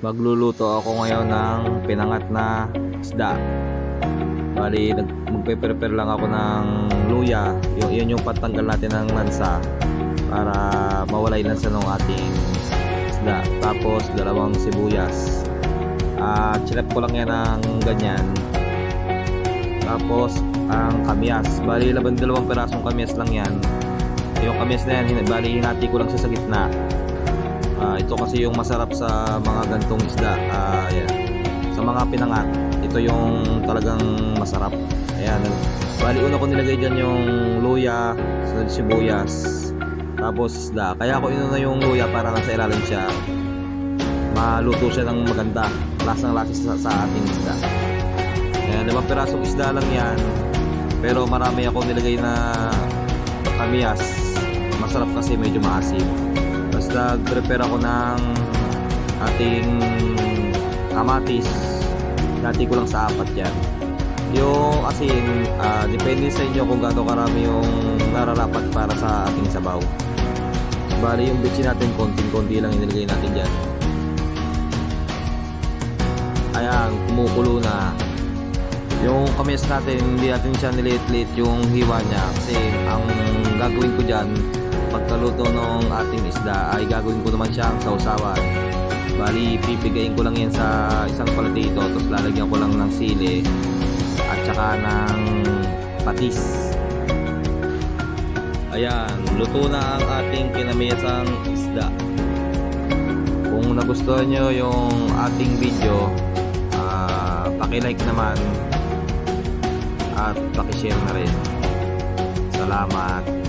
Magluluto ako ngayon ng pinangat na isda. Bali, magpe-prepare lang ako ng luya. Yun yung patanggal natin ng lansa para mawala yung lansa ng ating isda. Tapos dalawang sibuyas. Chilap ko lang yan ng ganyan. Tapos ang kamyas. Bali, dalawang pirasong kamyas lang yan. Yung kamyas na yan, bali hinati ko lang siya sa gitna. Ito kasi yung masarap sa mga gantong isda. Ayan. Sa mga pinangat, ito yung talagang masarap. Ayan. Bali, una ko nilagay dyan yung luya, sibuyas, tapos isda. Kaya ako inuna yung luya para nasa ilalim siya. Maluto siya ng maganda. Lasang-lasa sa ating isda. Ayan, 5 pirasong isda lang yan. Pero marami ako nilagay na kamyas. Masarap kasi medyo maasim. Basta prepare ako ng ating kamatis. Dati ko lang sa 4 yan. Yung asin, depende sa inyo kung gaano karami yung nararapat para sa ating sabaw. Bali yung bitchin natin, konting-konti lang inilagay natin dyan. Ayan, kumukulo na. Yung kamis natin, hindi natin siya niliit-liit yung hiwa niya. Kasi ang gagawin ko dyan, pagkaluto ng ating isda ay gagawin ko naman siyang sausawan. Bali, pipigayin ko lang yan sa isang palatito, tapos lalagyan ko lang ng sili at saka ng patis. Ayan, luto na ang ating kinamisang isda. Kung nagustuhan nyo yung ating video, paki-like naman at paki-share na rin. Salamat.